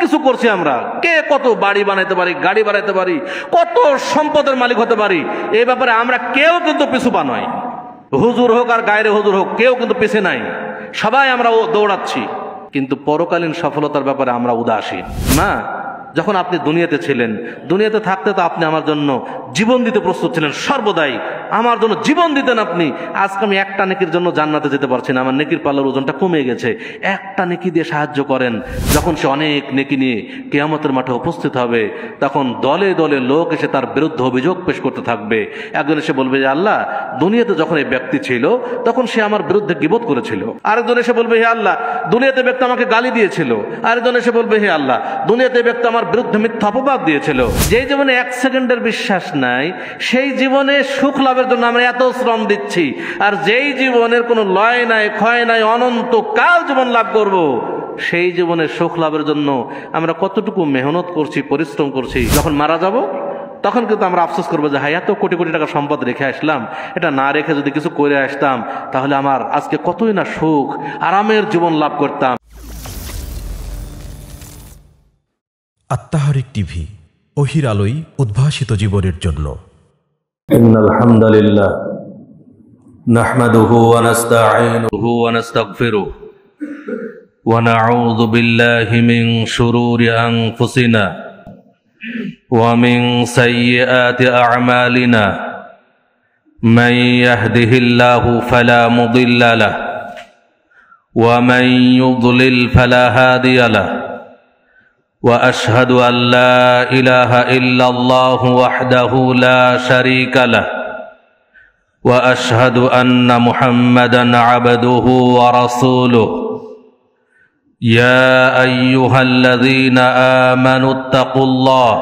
কিছু করছি আমরা, কে কত বাড়ি বানাইতে পারি, গাড়ি বানাইতে পারি, কত সম্পদের মালিক হতে পারি, এই ব্যাপারে আমরা কেউ কিন্তু পিছু পা নয়। হুজুর হোক আর গায়রে হুজুর হোক, কেউ কিন্তু পিছে নাই, সবাই আমরা দৌড়াচ্ছি। কিন্তু পরকালীন সফলতার ব্যাপারে আমরা উদাসীন। না, যখন আপনি দুনিয়াতে ছিলেন, দুনিয়াতে থাকতে তো আপনি আমার জন্য জীবন দিতে প্রস্তুত ছিলেন, সর্বদাই আমার জন্য জীবন দিতেন আপনি। আজকে আমি একটা নেকির জন্য জান্নাতে যেতে পারছি না, আমার নেকির পাল্লার ওজনটা কমে গেছে। একটা নেকি দিয়ে সাহায্য করেন। যখন সে অনেক নেকি নিয়ে কিয়ামতের মাঠে উপস্থিত হবে, তখন দলে দলে লোক এসে তার বিরুদ্ধে অভিযোগ পেশ করতে থাকবে। একজন এসে বলবে যে আল্লাহ, দুনিয়াতে যখন এই ব্যক্তি ছিল তখন সে আমার বিরুদ্ধে গীবত করেছিল। আরেকজন এসে বলবে হে আল্লাহ, দুনিয়াতে ব্যক্তি আমাকে গালি দিয়েছিল। আরেকজন এসে বলবে হে আল্লাহ, দুনিয়াতে ব্যক্তি আমার বিরুদ্ধে মিথ্যা অপবাদ দিয়েছিল। যে জীবনে এক সেকেন্ডের বিশ্বাস নাই, সেই জীবনে সুখ লাভের জন্য আমরা এত শ্রম দিচ্ছি। আর যেই জীবনের কোনো লয় নাই, ক্ষয় নাই, অনন্ত কাল জীবন লাভ করব, সেই জীবনে সুখ লাভের জন্য আমরা কতটুকু মেহনত করছি, পরিশ্রম করছি। যখন মারা যাব তখন কিন্তু আমরা আফসোস করবো যে হাই, এত কোটি কোটি টাকা সম্পদ রেখে আসলাম, এটা না রেখে যদি কিছু করে আসতাম তাহলে আমার আজকে কতই না সুখ আরামের জীবন লাভ করতাম। আত্মাহারিক টিভি, ওহির আলোই উদ্ভাসিত জীবনের জন্য। ইন্নাল হামদুলিল্লাহ নাহমাদুহু ওয়া নাস্তাঈনুহু ওয়া নাস্তাগফিরুহু ওয়া নাউযু বিল্লাহি মিন শুরুরি আনফুসিনা ওয়া মিন সাইয়্যাতি আ'মালিনা মান ইয়াহদিহিল্লাহু ফালা মুদিল্লা লাহু ওয়া মান ইউদ্লিল ফালা হাদিয়া লাহু وأشهد أن لا إله إلا الله وحده لا شريك له وأشهد أن محمدا عبده ورسوله يا أيها الذين آمنوا اتقوا الله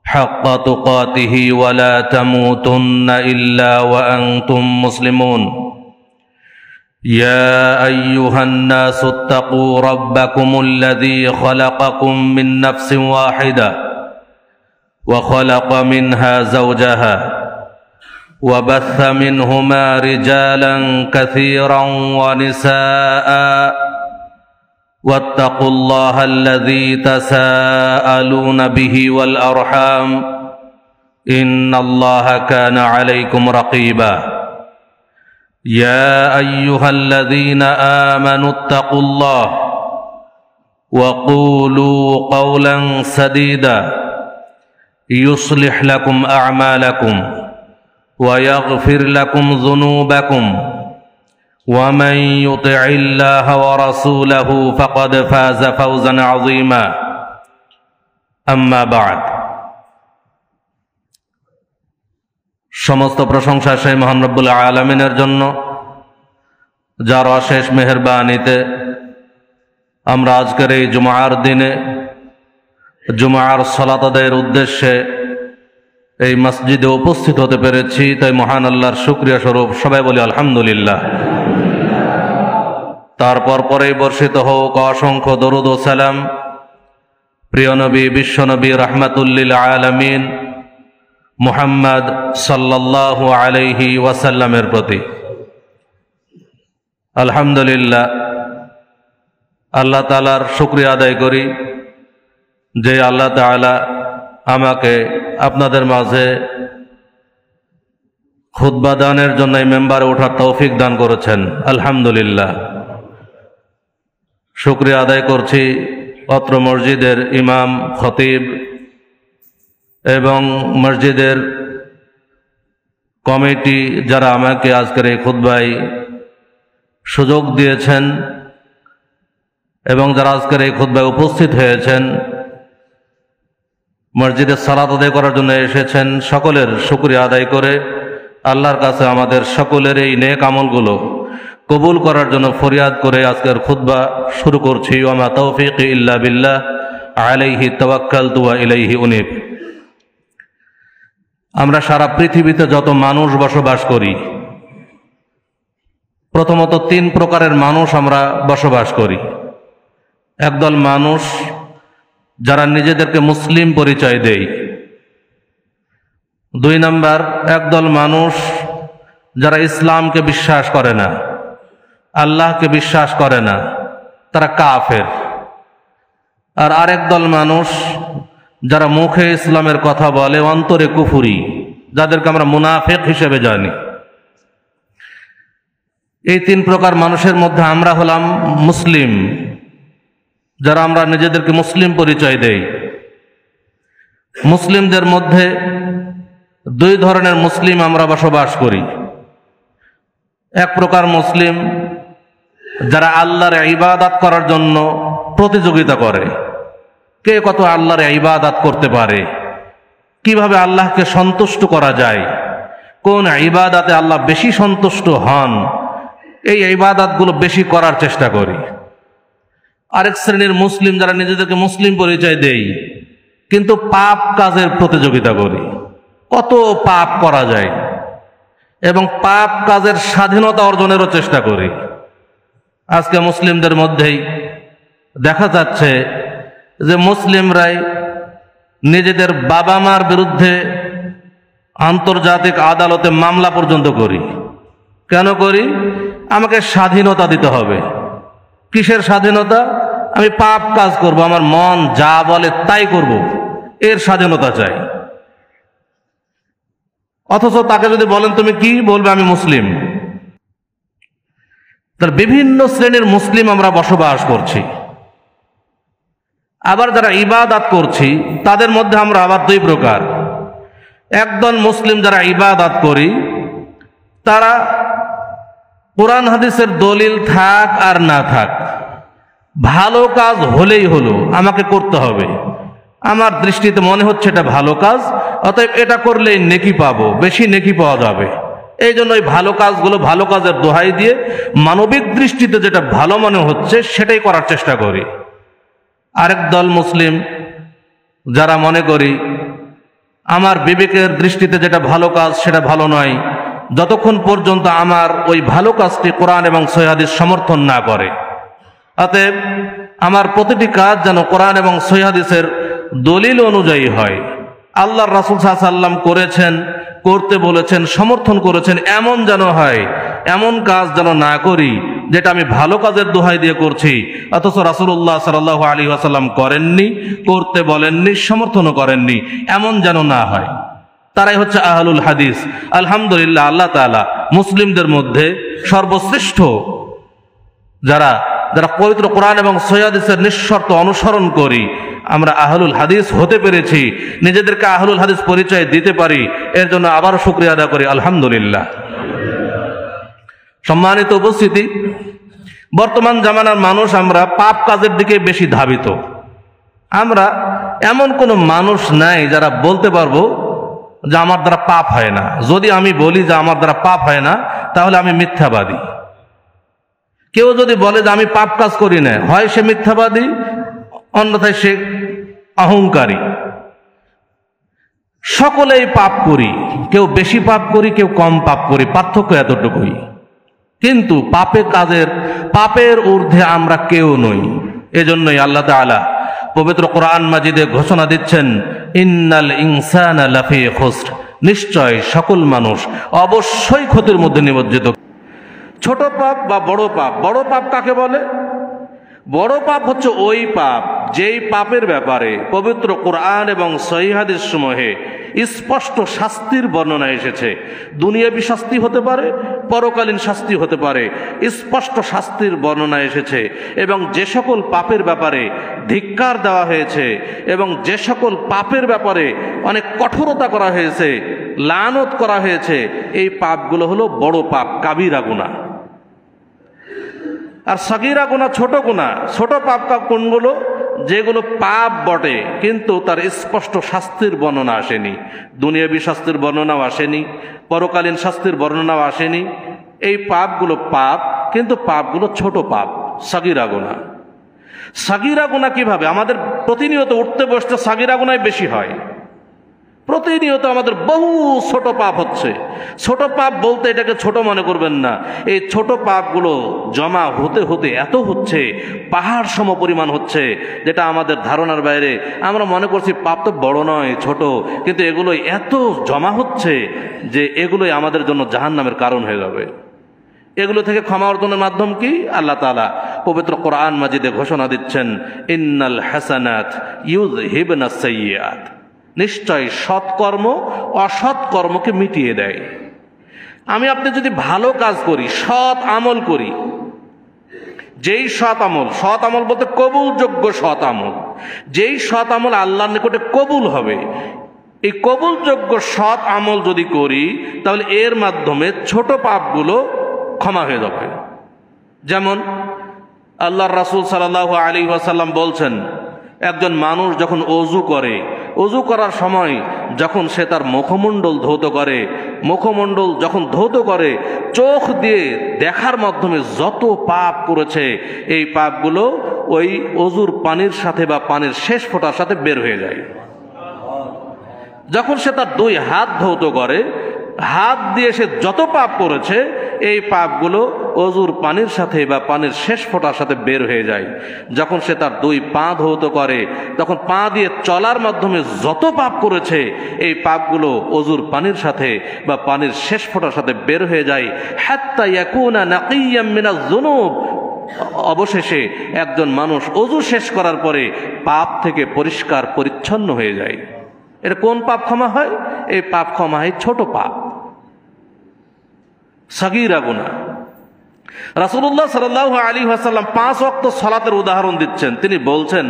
حق تقاته ولا تموتن إلا وأنتم مسلمون يا أيها الناس اتقوا ربكم الذي خلقكم من نفس واحدة وخلق منها زوجها وبث منهما رجالا كثيرا ونساء واتقوا الله الذي تساءلون به والأرحام إن الله كان عليكم رقيبا يا أيها الذين آمنوا اتقوا الله وقولوا قولا سديدا يصلح لكم أعمالكم ويغفر لكم ذنوبكم ومن يطع الله ورسوله فقد فاز فوزا عظيما أما بعد। সমস্ত প্রশংসা সেই মহান রব্বুল আলামিনের জন্য, যার অশেষ মেহেরবানিতে আমরা আজকের এই জুমার দিনে জুমার সালাত আদায়ের উদ্দেশ্যে এই মসজিদে উপস্থিত হতে পেরেছি। তাই মহান আল্লাহর শুকরিয়া স্বরূপ সবাই বলি আলহামদুলিল্লাহ। তারপর পরেই বর্ষিত হোক অসংখ্য দরুদ ও সালাম প্রিয় নবী, বিশ্বনবী রাহমাতুল্লিল আলামিন মুহাম্মদ সাল্লাল্লাহু আলাইহি ওয়াসাল্লামের প্রতি। আলহামদুলিল্লাহ, আল্লাহ তাআলার শুকরিয়া আদায় করি যে আল্লাহ তাআলা আমাকে আপনাদের মাঝে খুতবা দানের জন্য এই মেম্বারে ওঠার তৌফিক দান করেছেন। আলহামদুলিল্লাহ, শুকরিয়া আদায় করছি অত্র মসজিদের ইমাম, খতিব এবং মসজিদের কমিটি যারা আমাকে আজকের এই খুতবায় সুযোগ দিয়েছেন এবং যারা আজকের এই খুতবায় উপস্থিত হয়েছেন, মসজিদে সালাত আদায় করার জন্য এসেছেন, সকলের শুকরিয়া আদায় করে আল্লাহর কাছে আমাদের সকলের এই নেক আমলগুলো কবুল করার জন্য ফরিয়াদ করে আজকের খুতবা শুরু করছি। ওয়া মা তাওফীকি ইল্লা বিল্লাহ আলাইহি তাওয়াক্কালতু ওয়া ইলাইহি উনীব। আমরা সারা পৃথিবীতে যত মানুষ বসবাস করি, প্রথমত 3 প্রকারের মানুষ আমরা বসবাস করি। একদল মানুষ যারা নিজেদেরকে মুসলিম পরিচয় দেয়। 2 নাম্বার, একদল মানুষ যারা ইসলামকে বিশ্বাস করে না, আল্লাহকে বিশ্বাস করে না, তারা কাফের। আর আরেক দল মানুষ যারা মুখে ইসলামের কথা বলে অন্তরে কুফরি, যাদেরকে আমরা মুনাফিক হিসেবে জানি। এই তিন প্রকার মানুষের মধ্যে আমরা হলাম মুসলিম, যারা আমরা নিজেদেরকে মুসলিম পরিচয় দেই। মুসলিমদের মধ্যে দুই ধরনের মুসলিম আমরা বসবাস করি। এক প্রকার মুসলিম যারা আল্লাহর ইবাদত করার জন্য প্রতিযোগিতা করে, কে কত আল্লাহর ইবাদত করতে পারে, কিভাবে আল্লাহকে সন্তুষ্ট করা যায়, কোন ইবাদতে আল্লাহ বেশি সন্তুষ্ট হন, এই ইবাদতগুলো বেশি করার চেষ্টা করি। আরেক শ্রেণীর মুসলিম যারা নিজেদেরকে মুসলিম পরিচয় দেই, কিন্তু পাপ কাজের প্রতিযোগিতা করি, কত পাপ করা যায় এবং পাপ কাজের স্বাধীনতা অর্জনেরও চেষ্টা করি। আজকে মুসলিমদের মধ্যেই দেখা যাচ্ছে যে মুসলিমরাই নিজেদের বাবা মার বিরুদ্ধে আন্তর্জাতিক আদালতে মামলা পর্যন্ত করি। কেন করি? আমাকে স্বাধীনতা দিতে হবে। কিসের স্বাধীনতা? আমি পাপ কাজ করব, আমার মন যা বলে তাই করব, এর স্বাধীনতা চাই। অথচ তাকে যদি বলেন তুমি কি, বলবে আমি মুসলিম। তার বিভিন্ন শ্রেণীর মুসলিম আমরা বসবাস করছি। আবার যারা ইবাদত করছি তাদের মধ্যে আমরা আবার দুই প্রকার। একদল মুসলিম যারা ইবাদত করি, তারা কোরআন হাদিসের দলিল থাক আর না থাক, ভালো কাজ হলেই হলো, আমাকে করতে হবে। আমার দৃষ্টিতে মনে হচ্ছে এটা ভালো কাজ, অতএব এটা করলেই নেকি পাবো, বেশি নেকি পাওয়া যাবে। এই জন্য এই ভালো কাজগুলো ভালো কাজের দোহাই দিয়ে মানবিক দৃষ্টিতে যেটা ভালো মনে হচ্ছে সেটাই করার চেষ্টা করি। আরেক দল মুসলিম যারা মনে করি আমার বিবেকের দৃষ্টিতে যেটা ভালো কাজ সেটা ভালো নয়, যতক্ষণ পর্যন্ত আমার ওই ভালো কাজটি কোরআন এবং সহিহ হাদিস সমর্থন না করে। অতএব আমার প্রতিটি কাজ যেন কোরআন এবং সহিহ হাদিসের দলিল অনুযায়ী হয়। আল্লাহর রাসূল সাল্লাল্লাহু আলাইহি ওয়াসাল্লাম করেছেন, করতে বলেছেন, সমর্থন করেছেন, এমন যেন হয়। এমন কাজ যেন না করি যেটা আমি ভালো কাজের দোহাই দিয়ে করছি, অথচ রাসূলুল্লাহ সাল্লাল্লাহু আলাইহি ওয়াসাল্লাম করেননি, করতে বলেননি, সমর্থনও করেননি, এমন যেন না হয়। তারাই হচ্ছে আহলুল হাদিস। আলহামদুলিল্লাহ, আল্লাহ তাআলা মুসলিমদের মধ্যে সর্বশ্রেষ্ঠ যারা যারা পবিত্র কোরআন এবং সহিহ হাদিসের নিঃশর্ত অনুসরণ করি, আমরা আহলুল হাদিস হতে পেরেছি, নিজেদেরকে আহলুল হাদিস পরিচয় দিতে পারি, এর জন্য আবারও শুকরিয়া আদায় করি আলহামদুলিল্লাহ। সম্মানিত উপস্থিতি, বর্তমান জামানার মানুষ আমরা পাপ কাজের দিকে বেশি ধাবিত। আমরা এমন কোনো মানুষ নাই যারা বলতে পারবো যে আমার দ্বারা পাপ হয় না। যদি আমি বলি যে আমার দ্বারা পাপ হয় না, তাহলে আমি মিথ্যাবাদী। কেউ যদি বলে যে আমি পাপ কাজ করি না, হয় সে মিথ্যাবাদী, অন্যথায় সে অহংকারী। সকলেই পাপ করি, কেউ বেশি পাপ করি, কেউ কম পাপ করি, পার্থক্য এতটুকুই। কিন্তু পাপের ঊর্ধ্বে আমরা কেউ নই। এজন্যই আল্লাহ তাআলা পবিত্র কোরআন মাজিদে ঘোষণা দিচ্ছেন, ইন্নাল ইনসানা লাফি খুসর, নিশ্চয় সকল মানুষ অবশ্যই ক্ষতির মধ্যে নিমজ্জিত। ছোট পাপ বা বড় পাপ, বড় পাপ কাকে বলে? বড় পাপ হচ্ছে ওই পাপ যেই পাপের ব্যাপারে পবিত্র কোরআন এবং সহিহ হাদিস সমূহে স্পষ্ট শাস্তির বর্ণনা এসেছে। দুনিয়াবী শাস্তি হতে পারে, পরকালীন শাস্তি হতে পারে, স্পষ্ট শাস্তির বর্ণনা এসেছে। এবং যে সকল পাপের ব্যাপারে ধিক্কার দেওয়া হয়েছে এবং যে সকল পাপের ব্যাপারে অনেক কঠোরতা করা হয়েছে, লানত করা হয়েছে, এই পাপগুলো হলো বড় পাপ, কাবিরা গুনাহ। আর সগীরা গুনাহ ছোট গুনাহ। ছোট পাপ কোনগুলো? যেগুলো পাপ বটে কিন্তু তার স্পষ্ট শাস্তির বর্ণনা আসেনি, দুনিয়াবী শাস্তির বর্ণনাও আসেনি, পরকালীন শাস্তির বর্ণনাও আসেনি। এই পাপগুলো পাপ, কিন্তু পাপগুলো ছোট পাপ, সগীরা গুনাহ। সগীরা গুনাহ কিভাবে? আমাদের প্রতিনিয়ত উঠতে বসতে সগীরা গুনাহ বেশি হয়। প্রতিনিয়ত আমাদের বহু ছোট পাপ হচ্ছে। ছোট পাপ বলতে এটাকে ছোট মনে করবেন না। এই ছোট পাপগুলো জমা হতে হতে এত হচ্ছে, পাহাড় সম পরিমাণ হচ্ছে, যেটা আমাদের ধারণার বাইরে। আমরা মনে করছি পাপ তো বড় নয়, ছোট, কিন্তু এগুলো এত জমা হচ্ছে যে এগুলোই আমাদের জন্য জাহান্নামের কারণ হয়ে যাবে। এগুলো থেকে ক্ষমা অর্জনের মাধ্যম কি? আল্লাহ তাআলা পবিত্র কোরআন মাজিদে ঘোষণা দিচ্ছেন, ইন্নাল হাসানাত ইউযহিবনাস সাইয়্যাত, নিশ্চয় সৎকর্ম অসৎ কর্মকে মিটিয়ে দেয়। আমি আপনি যদি ভালো কাজ করি, সৎ আমল করি, যেই সৎ আমল বলতে কবুলযোগ্য সৎ আমল, যেই সৎ আমল আল্লাহর নিকটে কবুল হবে, এই কবুলযোগ্য সৎ আমল যদি করি, তাহলে এর মাধ্যমে ছোট পাপগুলো ক্ষমা হয়ে যাবে। যেমন আল্লাহর রাসূল সাল্লাল্লাহু আলাইহি ওয়াসাল্লাম বলছেন, একজন মানুষ যখন অজু করে, অজু করার সময় যখন সে তার মুখমণ্ডল ধৌত করে, মুখমণ্ডল যখন ধৌত করে, চোখ দিয়ে দেখার মাধ্যমে যত পাপ করেছে এই পাপগুলো ওই অজুর পানির সাথে বা পানির শেষ ফোঁটার সাথে বের হয়ে যায়। যখন সে তার দুই হাত ধৌত করে, হাত দিয়ে সে যত পাপ করেছে এই পাপগুলো অজুর পানির সাথে বা পানির শেষ ফোঁটার সাথে বের হয়ে যায়। যখন সে তার দুই পা ধৌত করে, তখন পা দিয়ে চলার মাধ্যমে যত পাপ করেছে এই পাপগুলো অজুর পানির সাথে বা পানির শেষ ফোঁটার সাথে বের হয়ে যায়। হাত্তা ইয়াকুনা নাকিয়্যাম মিনাজ যুনুব, অবশেষে একজন মানুষ অজু শেষ করার পরে পাপ থেকে পরিষ্কার পরিচ্ছন্ন হয়ে যায়। এটা কোন পাপ ক্ষমা হয়? এই পাপ ক্ষমা হয় ছোট পাপ, সাগীরা গুনাহ। রাসূলুল্লাহ সাল্লাল্লাহু আলাইহি ওয়াসাল্লাম 5 ওয়াক্ত সালাতের উদাহরণ দিচ্ছেন। তিনি বলছেন,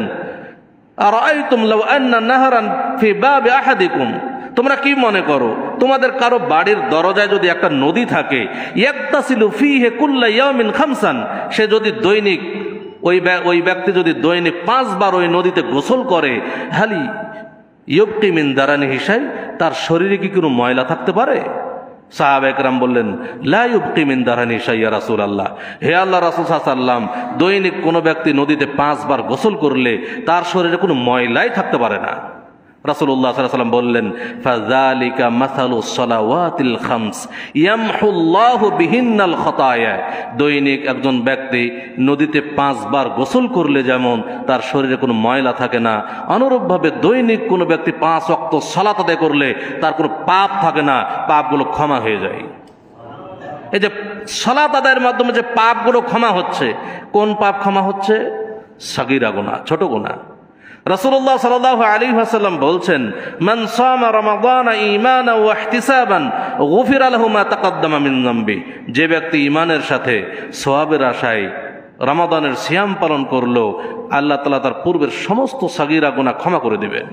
আরাআইতুম লাউ আন্না নাহরান ফি বাবি আহাদিকুম, তোমরা কি মনে করো তোমাদের কারো বাড়ির দরজায় যদি একটা নদী থাকে, ইয়াগতাসিলু ফীহি কুল্লা ইয়াউমিন খামসান, সে যদি দৈনিক ওই ব্যক্তি যদি দৈনিক 5 বার ওই নদীতে গোসল করে, হালি ইউবকি মিন দারানিহি শাই, তার শরীরে কি কোনো ময়লা থাকতে পারে? সাহাবা একরাম বললেন, লা ইউবকি মিন দারানিহি শাই ইয়া রাসূলুল্লাহ, হে আল্লাহ রাসূল সাল্লাল্লাহু আলাইহি ওয়াসাল্লাম, দৈনিক কোনো ব্যক্তি নদীতে 5 বার গোসল করলে তার শরীরে কোনো ময়লাই থাকতে পারে না। রাসূলুল্লাহ সাল্লাল্লাহু আলাইহি ওয়াসাল্লাম বললেন, ফাযালিকা মাসালুস সালাওয়াতিল খামস ইয়ামহুল্লাহু বিহিন্নাল খতায়া, দৈনিক একজন ব্যক্তি নদীতে 5 বার গোসল করলে যেমন তার শরীরে কোনো ময়লা থাকে না, অনুরূপভাবে দৈনিক কোনো ব্যক্তি 5 ওয়াক্ত সালাত আদায় করলে তার কোনো পাপ থাকে না, পাপগুলো ক্ষমা হয়ে যায়। এই যে সালাত আদায়ের মাধ্যমে যে পাপগুলো ক্ষমা হচ্ছে, কোন পাপ ক্ষমা হচ্ছে? সাগীরা গুনাহ, ছোট গুনাহ। রাসূলুল্লাহ সাল্লাল্লাহু আলাইহি ওয়াসাল্লাম বলছেন, মান সামা রমাদান ঈমানান ওয়া ইহতিসাবান গুফিরা লাহু মা তাকাদ্দামা মিন যামবি, যে ব্যক্তি ঈমানের সাথে সওয়াবের আশায় রমাদানের সিয়াম পালন করলো, আল্লাহ তাআলা তার পূর্বের সমস্ত সাগীরা গুনাহ ক্ষমা করে দিবেন।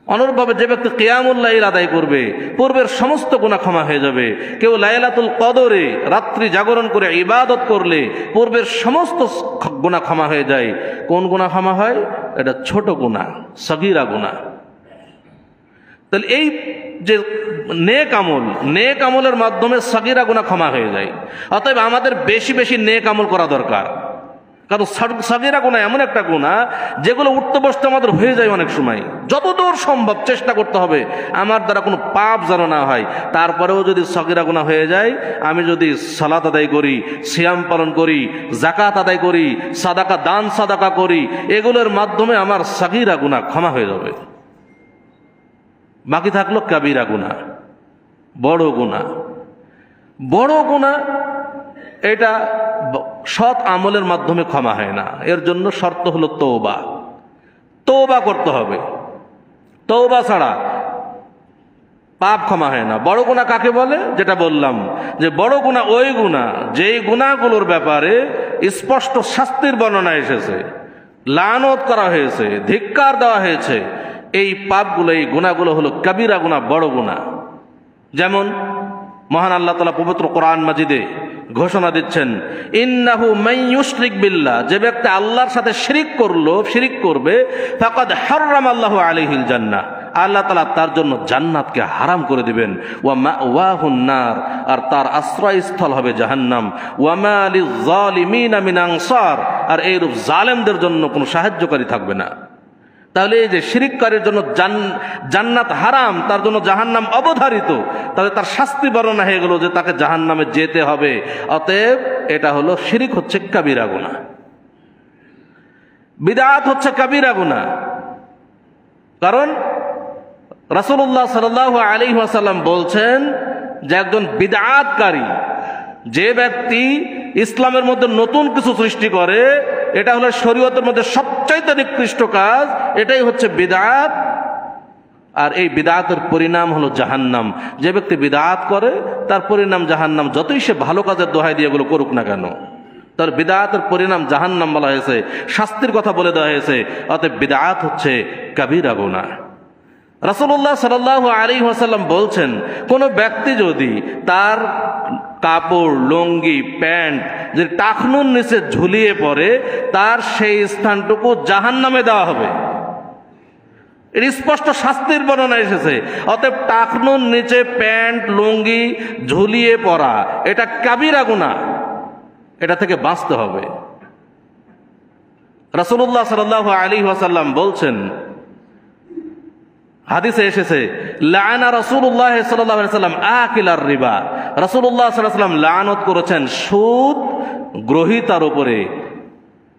অনুরূপভাবে যে ব্যক্তি কিয়ামুল লাইল আদায় করবে, পূর্বের সমস্ত গুনাহ ক্ষমা হয়ে যাবে। কেউ লাইলাতুল কদরে রাত্রি জাগরণ করে ইবাদত করলে পূর্বের সমস্ত গুনাহ ক্ষমা হয়ে যায়। কোন গুনাহ ক্ষমা হয়? এটা ছোট গুনাহ, সাগীরা গুনাহ। তাহলে এই যে নেক আমলের মাধ্যমে সাগীরা গুনাহ ক্ষমা হয়ে যায়। অতএব আমাদের বেশি বেশি নেক আমল করা দরকার, কারণ সাগীরা গুনাহ এমন একটা গুনাহ যেগুলো উঠতে বসতে আমাদের হয়ে যায় অনেক সময়। যতদূর সম্ভব চেষ্টা করতে হবে আমার দ্বারা কোনো পাপ যেন না হয়। তারপরেও যদি সাগীরা গুনাহ হয়ে যায়, আমি যদি সালাত আদায় করি, সিয়াম পালন করি, যাকাত আদায় করি, সাদাকা দান সাদাকা করি, এগুলোর মাধ্যমে আমার সাগীরা গুনাহ ক্ষমা হয়ে যাবে। বাকি থাকলো কাবীরা গুনাহ, বড় গুনাহ। বড় গুনাহ এটা সৎ আমলের মাধ্যমে ক্ষমা হয় না। এর জন্য শর্ত হলো তওবা করতে হবে। তওবা ছাড়া পাপ ক্ষমা হয় না। বড় গুনাহ কাকে বলে? যেটা বললাম যে বড় গুনাহ ওই গুনাহ যেই গুনাহগুলোর ব্যাপারে স্পষ্ট শাস্তির বর্ণনা এসেছে, লানত করা হয়েছে, ধিক্কার দেওয়া হয়েছে। এই পাপগুলো, এই গুনাহগুলো হলো কাবীরা গুনাহ, বড় গুনাহ। যেমন মহান আল্লাহ তাআলা পবিত্র কোরআন মাজিদে ঘোষণা দিচ্ছেন, ইন্নাহু মান ইউশরিক বিল্লাহ, যে ব্যক্তি আল্লাহর সাথে শিরিক করবে, ফাকাদ হারামাল্লাহু আলাইহিল জান্নাহ, আল্লাহ তাআলা তার জন্য জান্নাতকে হারাম করে দিবেন। ওয়া মাওয়াহুন নার, আর তার আশ্রয়স্থল হবে জাহান্নাম। ওয়া মা লিয-যালিমিনা মিন আনসার, আর এইরূপ জালেমদের জন্য কোনো সাহায্যকারী থাকবে না। তাহলে এই যে শিরিককারীর জন্য জান্নাত হারাম, তার জন্য জাহান্নাম অবধারিত, তাহলে তার শাস্তি বর্ণনা হয়ে গেল যে তাকে জাহান্নামে যেতে হবে। অতএব এটা হলো শিরিক, হচ্ছে কাবীরা গুনাহ। বিদআত হচ্ছে কাবীরা গুনাহ। কারণ রাসূলুল্লাহ সাল্লাল্লাহু আলাইহি ওয়াসাল্লাম বলছেন যে একজন বিদআতকারী, যে ব্যক্তি ইসলামের মধ্যে নতুন কিছু সৃষ্টি করে, এটা হলো শরীয়তের মধ্যে সবচাইতে নিকৃষ্ট কাজ, এটাই হচ্ছে বিদআত। আর এই বিদআতের পরিণাম হলো জাহান্নাম। যে ব্যক্তি বিদআত করে তার পরিণাম জাহান্নাম, যতই সে ভালো কাজের দোহাই দিয়ে এগুলো করুক না কেন, তার বিদআতের পরিণাম জাহান্নাম বলা হয়েছে, শাস্তির কথা বলে দেওয়া হয়েছে। অতএব বিদআত হচ্ছে কাবীরা গুনাহ। রাসূলুল্লাহ সাল্লাল্লাহু আলাইহি ওয়াসাল্লাম বলছেন, কোন ব্যক্তি যদি তার কাপড়, লুঙ্গি, প্যান্ট যদি টাকনুর নিচে ঝুলিয়ে পড়ে, তার সেই স্থানটুকু জাহান্নামে দেওয়া হবে। এর স্পষ্ট শাস্তির বর্ণনা এসেছে। অতএব টাকনুর নিচে প্যান্ট, লুঙ্গি ঝুলিয়ে পড়া এটা কাবীরা গুনাহ, এটা থেকে বাঁচতে হবে। রাসূলুল্লাহ সাল্লাল্লাহু আলাইহি ওয়াসাল্লাম বলছেন, হাদিসে এসেছে, লাআনা রাসূলুল্লাহ সাল্লাল্লাহু আলাইহি ওয়াসাল্লাম আকিলার রিবা। রাসূলুল্লাহ সাল্লাল্লাহু আলাইহি ওয়াসাল্লাম লানত করেছেন সুদ গ্রহীতার উপরে,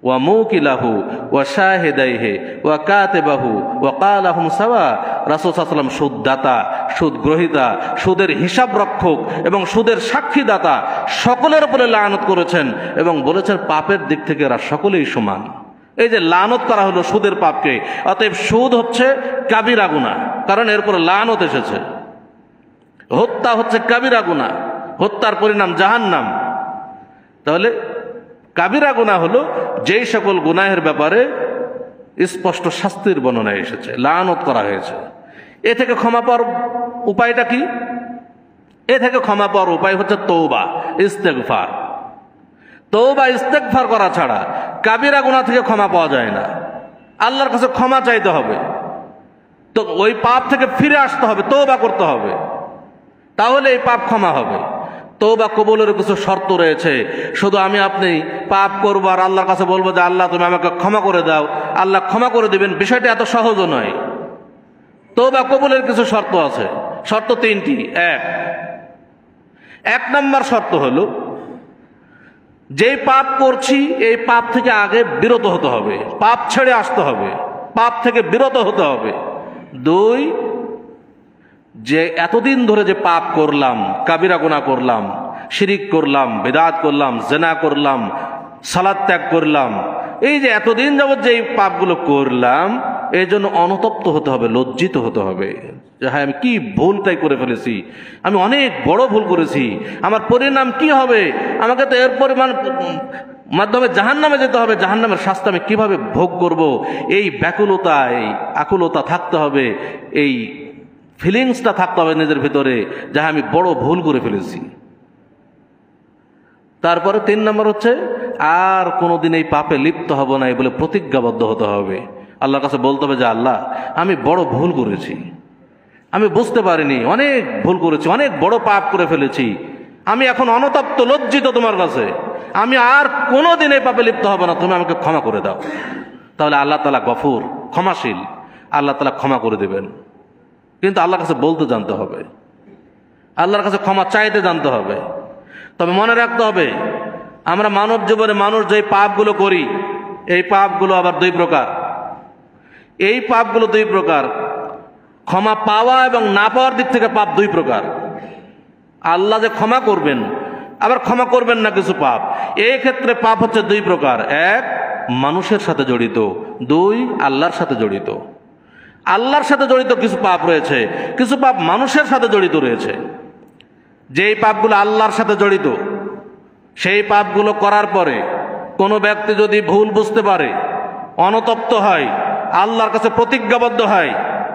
ওয়া মুকিলাহু ওয়া শাহিদাইহি ওয়া কাতিবাহু ওয়া ক্বালাহুম সাওয়া। রাসূল সাল্লাল্লাহু আলাইহি ওয়াসাল্লাম সুদদাতা, সুদ গ্রহীতা, সুদের হিসাব রক্ষক এবং সুদের সাক্ষীদাতা সকলের উপরে লানত করেছেন এবং বলেছেন পাপের দিক থেকে এরা সকলেই সমান। এই যে লানত করা হলো সুদের পাপকে, অতএব সুদ হচ্ছে কাবীরা গুনাহ, কারণ এর উপরে লানত এসেছে। হত্যা হচ্ছে কাবীরা গুনাহ, হত্যার পরিণাম জাহান্নাম। তাহলে কাবীরা গুনাহ হলো যেই সকল গুনাহের ব্যাপারে স্পষ্ট শাস্তির বর্ণনা এসেছে, লানত করা হয়েছে। এ থেকে ক্ষমা পাওয়ার উপায়টা কি? এ থেকে ক্ষমা পাওয়ার উপায় হচ্ছে তওবা, ইস্তেগফার। তওবা ইস্তেগফার করা ছাড়া কাবীরা গুনাহ থেকে ক্ষমা পাওয়া যায় না। আল্লাহর কাছে ক্ষমা চাইতে হবে, তো ওই পাপ থেকে ফিরে আসতে হবে, তওবা করতে হবে, তাহলে এই পাপ ক্ষমা হবে। তওবা কবুলের কিছু শর্ত রয়েছে। শুধু আমি আপনি পাপ করবো আর আল্লাহর কাছে বলবো যে আল্লাহ তুমি আমাকে ক্ষমা করে দাও, আল্লাহ ক্ষমা করে দিবেন, বিষয়টা এত সহজও নয়। তওবা কবুলের কিছু শর্ত আছে, শর্ত তিনটি। এক নম্বর শর্ত হলো, যেই পাপ করছি এই পাপ থেকে আগে বিরত হতে হবে, পাপ ছেড়ে আসতে হবে, পাপ থেকে বিরত হতে হবে। দুই, যে এতদিন ধরে যে পাপ করলাম, কাবীরা গুনাহ করলাম, শিরিক করলাম, বিদআত করলাম, জিনা করলাম, সালাত ত্যাগ করলাম, এই যে এতদিন যাবত যে পাপগুলো করলাম, এই জন্য অনুতপ্ত হতে হবে, লজ্জিত হতে হবে যে হ্যাঁ আমি কি ভুলটাই করে ফেলেছি, আমি অনেক বড় ভুল করেছি, আমার পরিণাম কি হবে, আমাকে তো এর পরিমাণ মাধ্যমে জাহান্নামে যেতে হবে, জাহান্নামের শাস্তি আমি কিভাবে ভোগ করব, এই ব্যাকুলতা, এই আকুলতা থাকতে হবে, এই ফিলিংসটা থাকতে হবে নিজের ভিতরে যে আমি বড় ভুল করে ফেলেছি। তারপরে 3 নম্বর হচ্ছে, আর কোনোদিন এই পাপে লিপ্ত হব না বলে প্রতিজ্ঞাবদ্ধ হতে হবে। আল্লাহর কাছে বলতে হবে যে আল্লাহ আমি বড় ভুল করেছি, আমি বুঝতে পারিনি, অনেক ভুল করেছি, অনেক বড় পাপ করে ফেলেছি, আমি এখন অনুতপ্ত, লজ্জিত তোমার কাছে, আমি আর কোনোদিন এই পাপে লিপ্ত হব না, তুমি আমাকে ক্ষমা করে দাও। তাহলে আল্লাহ তাআলা গফুর, ক্ষমাশীল, আল্লাহ তাআলা ক্ষমা করে দেবেন। কিন্তু আল্লাহর কাছে বলতে জানতে হবে, আল্লাহর কাছে ক্ষমা চাইতে জানতে হবে। তবে মনে রাখতে হবে, আমরা মানব জীবনে মানুষ যে পাপগুলো করি, এই পাপগুলো আবার 2 প্রকার। এই পাপগুলো 2 প্রকার, ক্ষমা পাওয়া এবং না পাওয়ার দিক থেকে পাপ 2 প্রকার। আল্লাহ যে ক্ষমা করবেন, আবার ক্ষমা করবেন না কিছু পাপ, এই ক্ষেত্রে পাপ হচ্ছে 2 প্রকার। 1, মানুষের সাথে জড়িত। 2, আল্লাহর সাথে জড়িত। আল্লাহর সাথে জড়িত কিছু পাপ রয়েছে, কিছু পাপ মানুষের সাথে জড়িত রয়েছে। যেই পাপগুলো আল্লাহর সাথে জড়িত, সেই পাপগুলো করার পরে কোনো ব্যক্তি যদি ভুল বুঝতে পারে, অনুতপ্ত হয়, আল্লাহর কাছে প্রতিজ্ঞাবদ্ধ হয়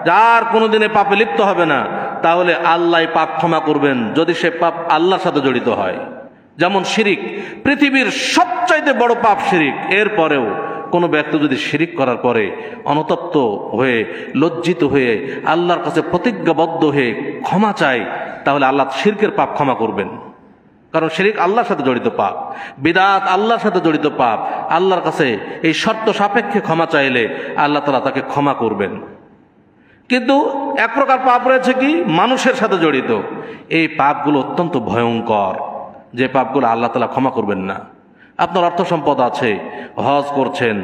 যার কোনোদিনে পাপে লিপ্ত হবে না, তাহলে আল্লাহ পাপ ক্ষমা করবেন যদি সে পাপ আল্লাহর সাথে জড়িত হয়। যেমন শিরিক, পৃথিবীর সবচাইতে বড় পাপ শিরিক। এরপরেও কোনো ব্যক্তি যদি শিরিক করার পরে অনুতপ্ত হয়ে, লজ্জিত হয়ে, আল্লাহর কাছে প্রতিজ্ঞাবদ্ধ হয়ে ক্ষমা চায়, তাহলে আল্লাহ শিরকের পাপ ক্ষমা করবেন। কারণ শিরিক আল্লাহর সাথে জড়িত পাপ, বিদআত আল্লাহর সাথে জড়িত পাপ। আল্লাহর কাছে এই শর্ত সাপেক্ষে ক্ষমা চাইলে আল্লাহ তাআলা তাকে ক্ষমা করবেন। কিন্তু এক প্রকার পাপ রয়েছে কি, মানুষের সাথে জড়িত। এই পাপগুলো অত্যন্ত ভয়ঙ্কর, যে পাপগুলো আল্লাহ তাআলা ক্ষমা করবেন না। আপনার অর্থ সম্পদ আছে, হজ করছেন,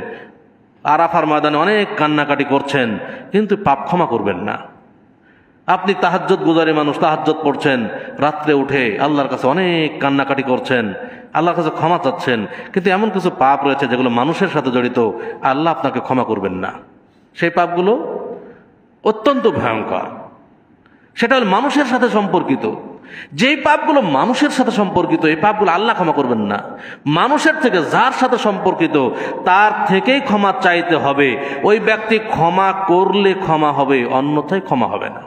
আরাফার ময়দানে অনেক কান্নাকাটি করছেন, কিন্তু পাপ ক্ষমা করবেন না। আপনি তাহাজ্জুদ গুজারি মানুষ, তাহাজ্জুদ পড়ছেন, রাত্রে উঠে আল্লাহর কাছে অনেক কান্নাকাটি করছেন, আল্লাহর কাছে ক্ষমা চাচ্ছেন, কিন্তু এমন কিছু পাপ রয়েছে যেগুলো মানুষের সাথে জড়িত, আল্লাহ আপনাকে ক্ষমা করবেন না। সেই পাপগুলো অত্যন্ত ভয়ঙ্কর। সেটা হল মানুষের সাথে সম্পর্কিত। যেই পাপগুলো মানুষের সাথে সম্পর্কিত, এই পাপগুলো আল্লাহ ক্ষমা করবেন না। মানুষের থেকে যার সাথে সম্পর্কিত তার থেকেই ক্ষমা চাইতে হবে। ওই ব্যক্তি ক্ষমা করলে ক্ষমা হবে, অন্যথায় ক্ষমা হবে না।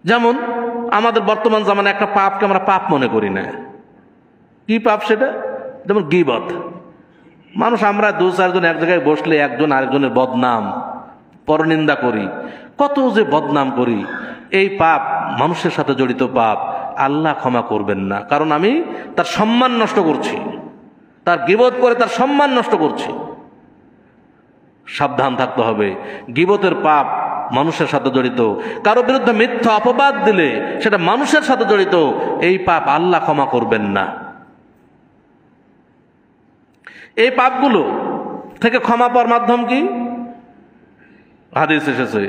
যেমন আমাদের বর্তমান জামানে একটা পাপকে আমরা পাপ মনে করি না। কি পাপ সেটা? যেমন গীবত। মানুষ আমরা দু চারজন এক জায়গায় বসলে একজন আরেকজনের বদনাম পরনিন্দা করি, কত যে বদনাম করি। এই পাপ মানুষের সাথে জড়িত পাপ, আল্লাহ ক্ষমা করবেন না। কারণ আমি তার সম্মান নষ্ট করছি, তার গীবত করে তার সম্মান নষ্ট করছি। সাবধান থাকতে হবে। গীবতের পাপ মানুষের সাথে জড়িত। কারো বিরুদ্ধে মিথ্যা অপবাদ দিলে সেটা মানুষের সাথে জড়িত, এই পাপ আল্লাহ ক্ষমা করবেন না। এই পাপগুলো থেকে ক্ষমা পাওয়ার মাধ্যম কি? হাদিস এসেছে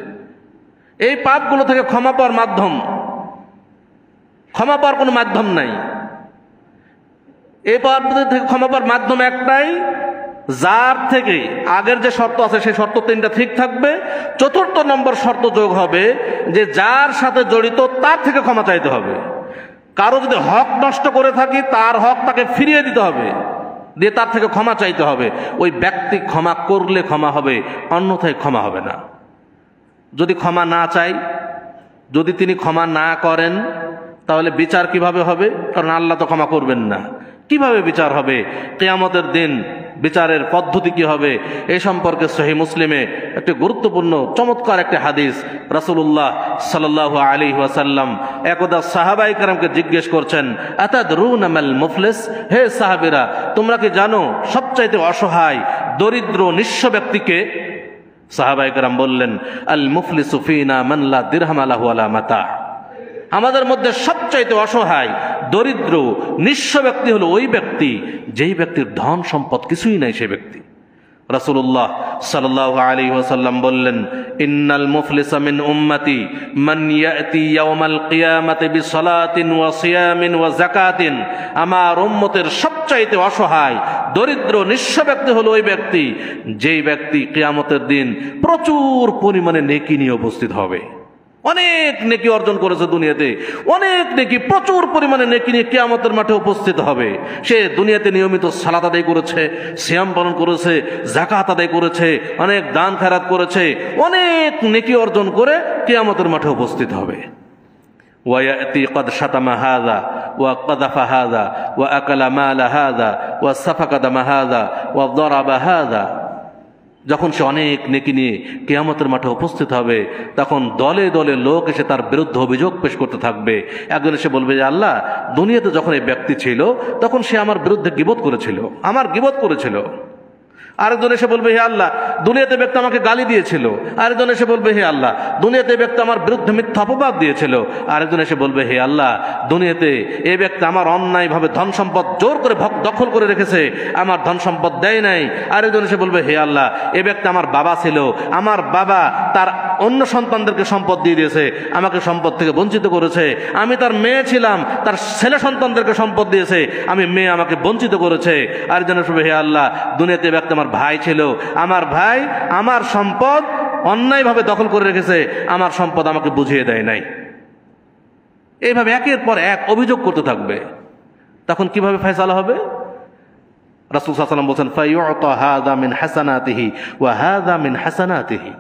এই পাপগুলো থেকে ক্ষমা পাওয়ার মাধ্যম, ক্ষমা পাওয়ার কোনো মাধ্যম নাই। এই পাপ থেকে ক্ষমা পাওয়ার মাধ্যম একটাই, যার থেকে আগের যে শর্ত আছে সেই শর্ত 3টা ঠিক থাকবে। 4th নম্বর শর্ত যোগ হবে যে যার সাথে জড়িত তার থেকে ক্ষমা চাইতে হবে। কারো যদি হক নষ্ট করে থাকি তার হক তাকে ফিরিয়ে দিতে হবে, দিয়ে তার থেকে ক্ষমা চাইতে হবে। ওই ব্যক্তি ক্ষমা করলে ক্ষমা হবে, অন্যথায় ক্ষমা হবে না। যদি ক্ষমা না চাই, যদি তিনি ক্ষমা না করেন, তাহলে বিচার কিভাবে হবে? কারণ আল্লাহ তো ক্ষমা করবেন না। কিভাবে বিচার হবে? কিয়ামতের দিন বিচারের পদ্ধতি কি হবে? এই সম্পর্কে সহিহ মুসলিমে একটি গুরুত্বপূর্ণ চমৎকার একটি হাদিস। রাসূলুল্লাহ সাল্লাল্লাহু আলাইহি ওয়াসাল্লাম একদা সাহাবায়ে কেরামকে জিজ্ঞেস করছেন, আতাদরুনা মাল মুফলিস? হে সাহাবীরা, তোমরা কি জানো সবচাইতে অসহায়, দরিদ্র, নিঃস্ব ব্যক্তিকে? সাহাবায়ে কেরাম বললেন, আল মুফলিসু ফিনা মান লা দিরহাম লাহু ওয়ালা মাতা। আমাদের মধ্যে সবচাইতে অসহায়, দরিদ্র, নিঃস্ব ব্যক্তি হলো ওই ব্যক্তি যেই ব্যক্তির ধন সম্পদ কিছুই নাই। সেই ব্যক্তি রাসূলুল্লাহ সাল্লাল্লাহু আলাইহি ওয়াসাল্লাম বললেন, ইন্নাল মুফলিসা মিন উম্মতি মান ইয়াতি ইয়াউমাল কিয়ামাতি বিসালাতিন ওয়া সিয়ামিন ওয়া যাকাতিন। আমার উম্মতের সবচাইতে অসহায়, দরিদ্র, নিঃস্ব ব্যক্তি হলো ওই ব্যক্তি যেই ব্যক্তি কিয়ামতের দিন প্রচুর পরিমাণে নেকি নিয়ে উপস্থিত হবে। অনেক নেকি অর্জন করেছে দুনিয়াতে, অনেক নেকি, প্রচুর পরিমাণে নেকি নিয়ে কিয়ামতের মাঠে উপস্থিত হবে। সে দুনিয়াতে নিয়মিত সালাত আদায় করেছে, সিয়াম পালন করেছে, যাকাত আদায় করেছে, অনেক দান খেরাত করেছে, অনেক নেকি অর্জন করে কিয়ামতের মাঠে উপস্থিত হবে। ওয়ায়াতি ক্বাদ শাতামা হাযা ওয়া ক্বাযাফা হাযা ওয়া আকালা মালা হাযা ওয়া সাফাকা দামা হাযা ওয়া দারাবা হাযা। যখন সে অনেক নেকি নিয়ে কিয়ামতের মাঠে উপস্থিত হবে, তখন দলে দলে লোক এসে তার বিরুদ্ধে অভিযোগ পেশ করতে থাকবে। একজন এসে বলবে যে, আল্লাহ, দুনিয়াতে যখন এই ব্যক্তি ছিল তখন সে আমার বিরুদ্ধে গীবত করেছিল, আমার গীবত করেছিল। আরেকজন এসে বলবে, হে আল্লাহ, দুনিয়াতে ব্যক্তি আমাকে গালি দিয়েছিল। আরেকজন এসে বলবে, হে আল্লাহ, দুনিয়াতে ব্যক্তি আমার বিরুদ্ধে মিথ্যা অপবাদ দিয়েছিল। আরেকজন এসে বলবে, হে আল্লাহ, দুনিয়াতে এই ব্যক্তি আমার অন্যায়ভাবে ধন সম্পদ জোর করে দখল করে রেখেছে, আমার ধন সম্পদ দেয় নাই। আরেকজন এসে বলবে, হে আল্লাহ, এই ব্যক্তি আমার বাবা ছিল, আমার বাবা তার অন্য সন্তানদেরকে সম্পদ দিয়ে দিয়েছে, আমাকে সম্পদ থেকে বঞ্চিত করেছে। আমি তার মেয়ে ছিলাম, তার ছেলে সন্তানদেরকে সম্পদ দিয়েছে, আমি মেয়ে আমাকে বঞ্চিত করেছে। আরেকজন এসে বলবে, হে আল্লাহ, দুনিয়াতে ব্যক্তি আমার ভাই ছিল, আমার ভাই আমার সম্পদ অন্যায়ভাবে দখল করে রেখেছে, আমার সম্পদ আমাকে বুঝিয়ে দেয় নাই। এইভাবে একের পর এক অভিযোগ করতে থাকবে। তখন কিভাবে ফয়সালা হবে? রাসূল সাল্লাল্লাহু আলাইহি ওয়াসাল্লাম বলেন, ফায়ুতা হাযা মিন হাসানাতিহি ওয়া হাযা মিন হাসানাতিহি।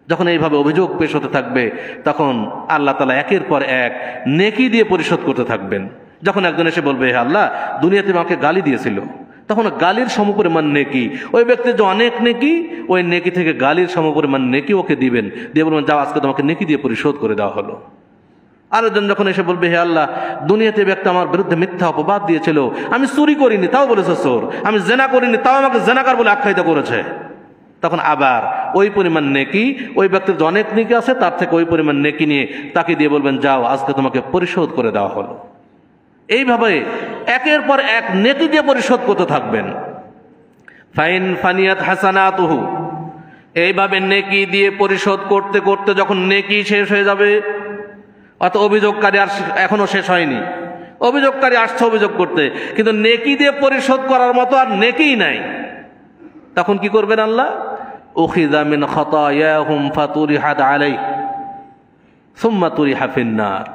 যখন এইভাবে অভিযোগ পেশ হতে থাকবে, তখন আল্লাহ তাআলা একের পর এক নেকি দিয়ে পরিশোধ করতে থাকবেন। যখন একজন এসে বলবে, হে আল্লাহ, দুনিয়াতে আমাকে গালি দিয়েছিল, তখন গালির সমপরিমাণ নেকি, ওই ব্যক্তির যে অনেক নেকি, ওই নেকি থেকে গালির সমপরিমাণ নেকি ওকে দিবেন, দিয়ে বলবেন, যাও, আজকে তোমাকে নেকি দিয়ে পরিশোধ করে দেওয়া হলো। আরেকজন যখন এসে বলবে, হে আল্লাহ, দুনিয়াতে ব্যক্তি আমার বিরুদ্ধে মিথ্যা অপবাদ দিয়েছিল, আমি চুরি করিনি তাও বলেছে চোর, আমি জেনা করিনি তাও আমাকে জেনাকার বলে আখ্যায়িত করেছে, তখন আবার ওই পরিমাণ নেকি, ওই ব্যক্তির যে অনেক নেকি আছে তার থেকে ওই পরিমাণ নেকি নিয়ে তাকে দিয়ে বলবেন, যাও, আজকে তোমাকে পরিশোধ করে দেওয়া হলো। এইভাবে একের পর এক নেকি দিয়ে পরিশোধ করতে থাকবেন। ফাইন ফানিয়াত হাসানাতুহু, এইভাবে নেকি দিয়ে পরিশোধ করতে করতে যখন নেকি শেষ হয়ে যাবে, অত অভিযোগকারী আর এখনো শেষ হয়নি, অভিযোগকারী আসছে অভিযোগ করতে, কিন্তু নেকি দিয়ে পরিশোধ করার মতো আর নেকিই নাই। তখন কি করবেন আল্লাহ? উখিযা মিন খাতায়াহুম ফাতুরিহাত আলাইহি সুম্মা তুরিহা ফিন্নার।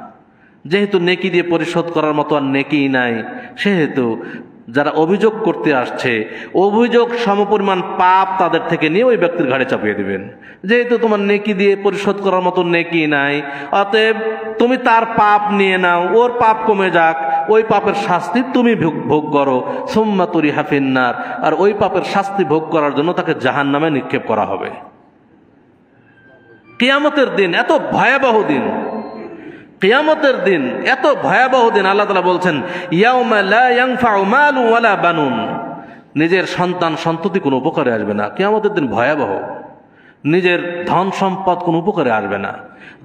যেহেতু নেকি দিয়ে পরিশোধ করার মতো আর নেকিই নাই, সেহেতু যারা অভিযোগ করতে আসছে অভিযোগ সমপরিমাণ পাপ তাদের থেকে নিয়ে ওই ব্যক্তির ঘাড়ে চাপিয়ে দিবেন। যেহেতু তোমার নেকি দিয়ে পরিশোধ করার মতো নেকি নাই, অতএব তুমি তার পাপ নিয়ে নাও, ওর পাপ কমে যাক, ওই পাপের শাস্তি তুমি ভোগ করো। সুম্মা তুরিহা ফিন্নার। আর ওই পাপের শাস্তি ভোগ করার জন্য তাকে জাহান্নামে নিক্ষেপ করা হবে। কিয়ামতের দিন এত ভয়াবহ দিন, কিয়ামতের দিন এত ভয়াবহ দিন। আল্লাহ তাআলা বলছেন, ইয়াউমা লা ইয়ানফাউ মালু ওয়ালা বানুন। নিজের সন্তান সন্ততি কোনো উপকারে আসবে না। কিয়ামতের দিন ভয়াবহ। নিজের ধন সম্পদ কোনো উপকারে আসবে না।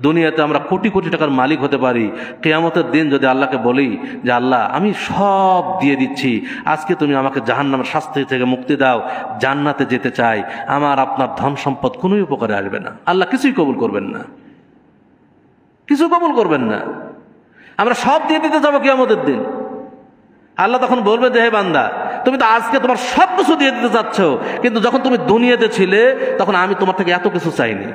দুনিয়াতে আমরা কোটি কোটি টাকার মালিক হতে পারি, কিয়ামতের দিন যদি আল্লাহকে বলি যে আল্লাহ আমি সব দিয়ে দিচ্ছি, আজকে তুমি আমাকে জাহান্নামের শাস্তি থেকে মুক্তি দাও, জান্নাতে যেতে চাই, আমার আপনার ধন সম্পদ কোনোই উপকারে আসবে না। আল্লাহ কিছুই কবুল করবেন না, কিছু কবুল করবেন না। আমরা সব দিয়ে দিতে যাবো কিয়ামতের দিন। আল্লাহ তখন বলবে যে হে বান্দা, তুমি তো আজকে তোমার সব কিছু দিয়ে দিতে চাচ্ছ, কিন্তু যখন তুমি দুনিয়াতে ছিলে তখন আমি তোমার থেকে এত কিছু চাইনি।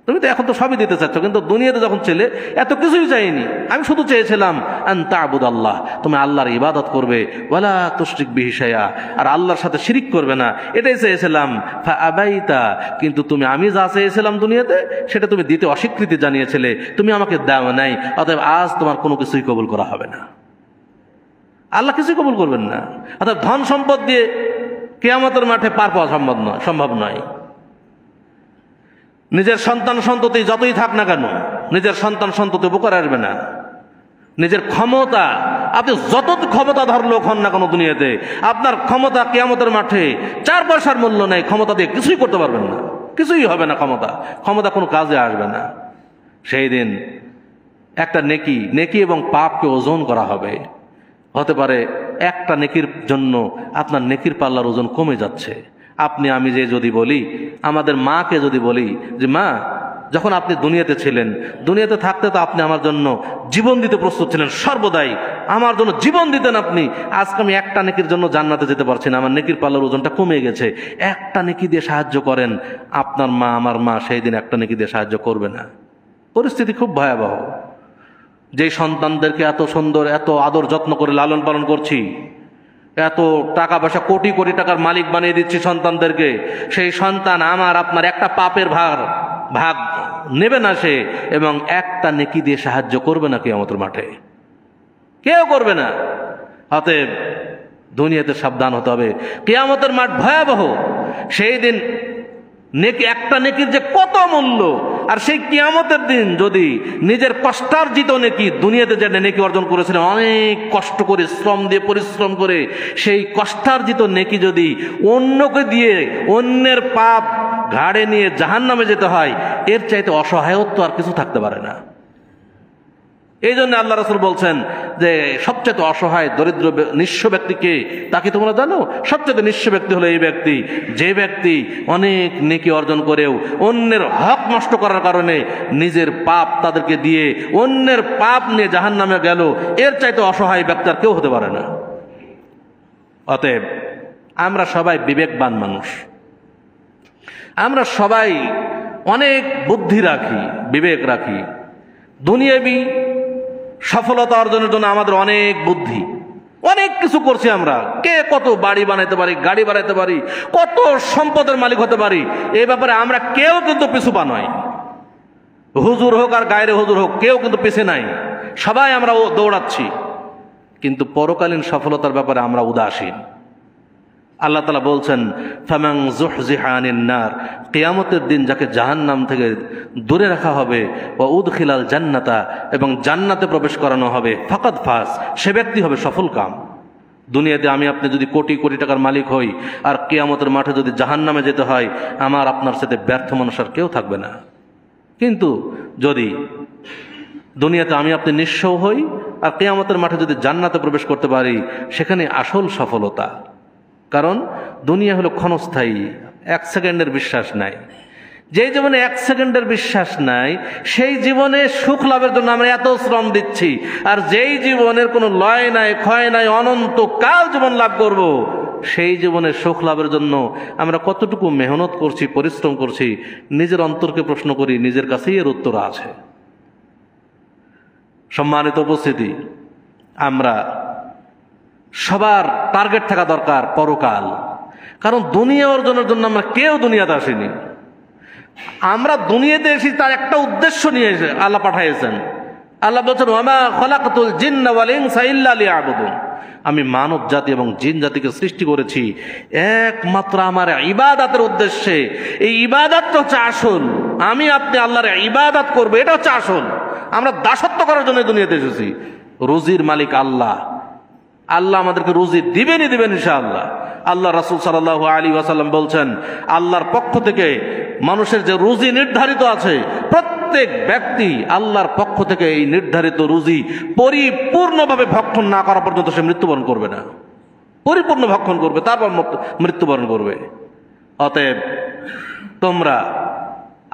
তুমি তো এখন তো সবই দিতে চাচ্ছ, কিন্তু দুনিয়াতে যখন ছিলে এত কিছুই চাইনি। আমি শুধু চেয়েছিলাম আন তা'বুদাল্লাহ, তুমি আল্লাহর ইবাদত করবে, ওয়ালা তুশরিক বিহি শাইআ, আর আল্লাহর সাথে শিরিক করবে না, এটাই চেয়েছিলাম। ফাআবাইতা, কিন্তু তুমি আমি যা চেয়েছিলাম দুনিয়াতে সেটা তুমি দিতে অস্বীকৃতি জানিয়েছিলে, তুমি আমাকে দাও নাই, অতএব আজ তোমার কোনো কিছুই কবুল করা হবে না। আল্লাহ কিছুই কবুল করবেন না। অর্থাৎ ধন সম্পদ দিয়ে কিয়ামতের মাঠে পার পাওয়া সম্ভব নয়। নিজের সন্তান সন্ততি যতই থাক না কেন, নিজের সন্তান সন্ততি উপকার আসবে না। নিজের ক্ষমতা, আপনি যত ক্ষমতাধর লোক হন না কেন দুনিয়াতে, আপনার ক্ষমতা কিয়ামতের মাঠে 4 পয়সার মূল্য নেই। ক্ষমতা দিয়ে কিছুই করতে পারবেন না, কিছুই হবে না। ক্ষমতা কোনো কাজে আসবে না। সেই দিন একটা নেকি এবং পাপকে ওজন করা হবে। হতে পারে একটা নেকির জন্য আপনার নেকির পাল্লার ওজন কমে যাচ্ছে। আপনি আমি যদি বলি, আমাদের মাকে যদি বলি যে মা, যখন আপনি দুনিয়াতে ছিলেন, দুনিয়াতে থাকতে তো আপনি আমার জন্য জীবন দিতে প্রস্তুত ছিলেন, সর্বদাই আমার জন্য জীবন দিতেন আপনি। আজকে আমি একটা নেকির জন্য জান্নাতে যেতে পারছি না, আমার নেকির পাল্লার ওজনটা কমে গেছে, একটা নেকি দিয়ে সাহায্য করেন। আপনার মা, আমার মা সেই দিন একটা নেকি দিয়ে সাহায্য করবে না। পরিস্থিতি খুব ভয়াবহ। যেই সন্তানদেরকে এত সুন্দর, এত আদর যত্ন করে লালন পালন করছি, এত টাকা পয়সা কোটি কোটি টাকার মালিক বানিয়ে দিচ্ছি সন্তানদেরকে, সেই সন্তান আমার আপনার একটা পাপের ভাগ নেবে না সে, এবং একটা নেকি দিয়ে সাহায্য করবে না কিয়ামতের মাঠে, কেউ করবে না। অতএব দুনিয়াতে সাবধান হতে হবে। কিয়ামতের মাঠ ভয়াবহ। সেই দিন একটা নেকির যে কত মূল্য, আর সেই কিয়ামতের দিন যদি নিজের কষ্টার্জিত নেকি, দুনিয়াতে যে নেকি অর্জন করেছিলেন অনেক কষ্ট করে, শ্রম দিয়ে পরিশ্রম করে, সেই কষ্টার্জিত নেকি যদি অন্যকে দিয়ে অন্যের পাপ ঘাড়ে নিয়ে জাহান্নামে যেতে হয়, এর চাইতে অসহায়ত্ব আর কিছু থাকতে পারে না। এই জন্য আল্লাহ রাসূল বলছেন যে সবচেয়ে অসহায় দরিদ্র নিঃস্ব ব্যক্তিকে, তাকে তোমরা জানো? সবচেয়ে নিঃস্ব ব্যক্তি হলো এই ব্যক্তি, যে ব্যক্তি অনেক নেকি অর্জন করেও অন্যের হক নষ্ট করার কারণে নিজের পাপ তাদেরকে দিয়ে অন্যের পাপ নিয়ে জাহান্নামে গেল। এর চাইতে অসহায় ব্যক্তি আর কেউ হতে পারে না। অতএব আমরা সবাই বিবেকবান মানুষ, আমরা সবাই অনেক বুদ্ধি রাখি, বিবেক রাখি। দুনিয়াবি সফলতা অর্জনের জন্য আমাদের অনেক বুদ্ধি, অনেক কিছু করছি আমরা। কে কত বাড়ি বানাইতে পারি, গাড়ি বানাইতে পারি, কত সম্পদের মালিক হতে পারি, এই ব্যাপারে আমরা কেউ কিন্তু পিছু পা নয়। হুজুর হোক আর গায়রে হুজুর হোক, কেউ কিন্তু পিছে নাই, সবাই আমরা দৌড়াচ্ছি। কিন্তু পরকালীন সফলতার ব্যাপারে আমরা উদাসীন। আল্লাহ তাআলা বলছেন, ফামান যুহজিহা আনিন নার, কিয়ামতের দিন যাকে জাহান্নাম থেকে দূরে রাখা হবে, ওয়া উদখিলাল জান্নাতা, এবং জান্নাতে প্রবেশ করানো হবে, ফাকাদ ফাজ, সে ব্যক্তি হবে সফল কাম। দুনিয়াতে আমি আপনি যদি কোটি কোটি টাকার মালিক হই, আর কিয়ামতের মাঠে যদি জাহান্নামে যেতে হয়, আমার আপনার সাথে ব্যর্থ মানুষ আর কেউ থাকবে না। কিন্তু যদি দুনিয়াতে আমি আপনি নিঃস্ব হই, আর কিয়ামতের মাঠে যদি জান্নাতে প্রবেশ করতে পারি, সেখানে আসল সফলতা। কারণ দুনিয়া হলো ক্ষণস্থায়ী, 1 সেকেন্ডের বিশ্বাস নাই। যেই জীবনে 1 সেকেন্ডের বিশ্বাস নাই, সেই জীবনে সুখ লাভের জন্য আমরা এত শ্রম দিচ্ছি। আর যেই জীবনের কোনো লয় নাই, ক্ষয় নাই, অনন্ত কাল জীবন লাভ করব, সেই জীবনে সুখ লাভের জন্য আমরা কতটুকু মেহনত করছি, পরিশ্রম করছি। নিজের অন্তরকে প্রশ্ন করি, নিজের কাছেই এর উত্তর আছে। সম্মানিত উপস্থিতি, আমরা সবার টার্গেট থাকা দরকার পরকাল। কারণ দুনিয়া অর্জনের জন্য আমরা কেউ দুনিয়াতে আসিনি। আমরা দুনিয়াতে এসেছি তার একটা উদ্দেশ্য নিয়ে এসে আল্লাহ পাঠাইছেন। আল্লাহ বলছেন, ওয়ামা খলাকতুল জিন্না ওয়াল ইনসা ইল্লা লিয়াবুদুন। আমি মানব জাতি এবং জিন জাতিকে সৃষ্টি করেছি একমাত্র আমার ইবাদতের উদ্দেশ্যে। এই ইবাদতটা হচ্ছে আসল। আমি আপনি আল্লাহর ইবাদত করবো, এটা হচ্ছে আসল। আমরা দাসত্ব করার জন্য দুনিয়াতে এসেছি। রুজির মালিক আল্লাহ। আল্লাহ আমাদেরকে রুজি দিবেনই দিবেন ইনশাআল্লাহ। আল্লাহ রাসূল সাল্লাল্লাহু আলাইহি ওয়াসাল্লাম বলছেন, আল্লাহর পক্ষ থেকে মানুষের যে রুজি নির্ধারিত আছে, প্রত্যেক ব্যক্তি আল্লাহর পক্ষ থেকে এই নির্ধারিত রুজি পরিপূর্ণভাবে ভক্ষণ না করা পর্যন্ত সে মৃত্যুবরণ করবে না। পরিপূর্ণ ভক্ষণ করবে, তারপর মৃত্যুবরণ করবে। অতএব তোমরা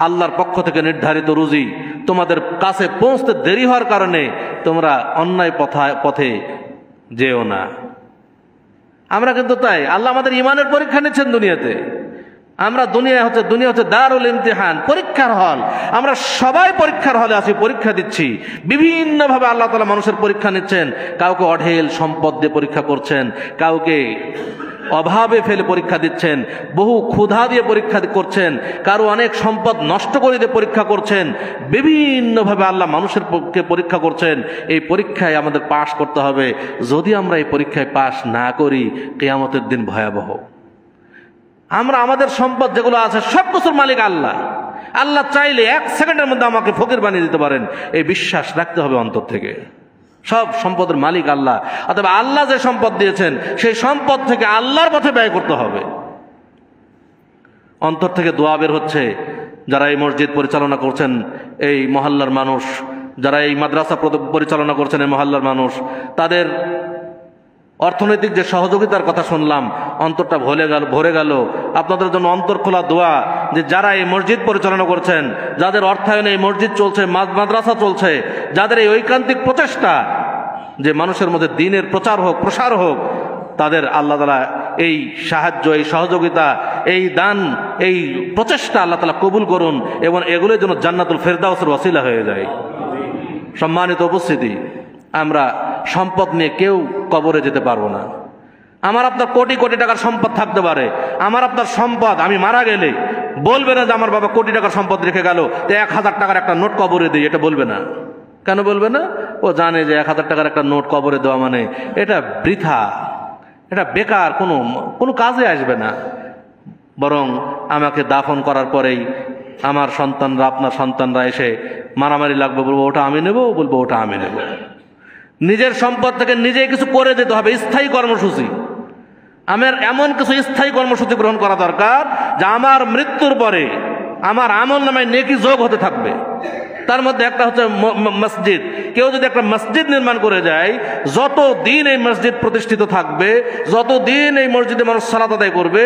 আল্লাহর পক্ষ থেকে নির্ধারিত রুজি তোমাদের কাছে পৌঁছতে দেরি হওয়ার কারণে তোমরা অন্যায় পথে যেও না। আমরা কিন্তু তাই, আল্লাহ আমাদের ইমানের পরীক্ষা নিচ্ছেন দুনিয়াতে। আমরা দুনিয়া হচ্ছে দারুল ইমতিহান, পরীক্ষার হল। আমরা সবাই পরীক্ষার হলে আছি, পরীক্ষা দিচ্ছি। বিভিন্নভাবে আল্লাহ তাআলা মানুষের পরীক্ষা নিচ্ছেন। কাউকে অঢেল সম্পদ দিয়ে পরীক্ষা করছেন, কাউকে অভাবে ফেলে পরীক্ষা দিচ্ছেন, বহু ক্ষুধা দিয়ে পরীক্ষা করছেন, কারো অনেক সম্পদ নষ্ট করে দিয়ে পরীক্ষা করছেন। বিভিন্নভাবে আল্লাহ মানুষের পক্ষে পরীক্ষা করছেন। এই পরীক্ষায় আমাদের পাশ করতে হবে। যদি আমরা এই পরীক্ষায় পাশ না করি, কিয়ামতের দিন ভয়াবহ। আমরা আমাদের সম্পদ যেগুলো আছে সব কিছুর মালিক আল্লাহ। আল্লাহ চাইলে 1 সেকেন্ডের মধ্যে আমাকে ফকির বানিয়ে দিতে পারেন। এই বিশ্বাস রাখতে হবে অন্তর থেকে। সব সম্পদের মালিক আল্লাহ। অথবা আল্লাহ যে সম্পদ দিয়েছেন, সেই সম্পদ থেকে আল্লাহর পথে ব্যয় করতে হবে। অন্তর থেকে দোয়া বের হচ্ছে। যারা এই মসজিদ পরিচালনা করছেন, এই মহল্লার মানুষ, যারা এই মাদ্রাসা পরিচালনা করছেন, এই মহল্লার মানুষ, তাদের অর্থনৈতিক যে সহযোগিতার কথা শুনলাম, অন্তরটা ভরে গেল। আপনাদের জন্য অন্তর খোলা দোয়া, যে যারা এই মসজিদ পরিচালনা করছেন, যাদের অর্থায়নে এই মসজিদ চলছে, মাদ্রাসা চলছে, যাদের এই ঐকান্তিক প্রচেষ্টা যে মানুষের মধ্যে দ্বীনের প্রচার হোক, প্রসার হোক, তাদের আল্লাহ তাআলা এই সাহায্য, এই সহযোগিতা, এই দান, এই প্রচেষ্টা আল্লাহ তাআলা কবুল করুন এবং এগুলোর জন্য জান্নাতুল ফেরদাউসের ওসিলা হয়ে যায়। সম্মানিত উপস্থিতি, আমরা সম্পদ নিয়ে কেউ কবরে যেতে পারবো না। আমার আপনার কোটি কোটি টাকার সম্পদ থাকতে পারে। আমার আপনার সম্পদ, আমি মারা গেলে বলবে না যে আমার বাবা কোটি টাকার সম্পদ রেখে গেল, 1000 টাকার একটা নোট কবরে দিই, এটা বলবে না। কেন বলবে না? ও জানে যে 1000 টাকার একটা নোট কবরে দেওয়া মানে এটা বৃথা, এটা বেকার, কোনো কাজে আসবে না। বরং আমাকে দাফন করার পরেই আমার সন্তানরা, আপনার সন্তানরা এসে মারামারি লাগবে, বলবো ওটা আমি নেব, বলবো ওটা আমি নেব। নিজের সম্পদ থেকে নিজে কিছু করে যেতে হবে। স্থায়ী কর্মসূচি, আমার এমন কিছু স্থায়ী কর্মসূচি গ্রহণ করা দরকার যা আমার মৃত্যুর পরে আমার আমল নামায় নেকি যোগ হতে থাকবে। তার মধ্যে একটা হচ্ছে মসজিদ। কেউ যদি একটা মসজিদ নির্মাণ করে যায়, যতদিন এই মসজিদ প্রতিষ্ঠিত থাকবে, যতদিন এই মসজিদে মানুষ সালাত আদায় করবে,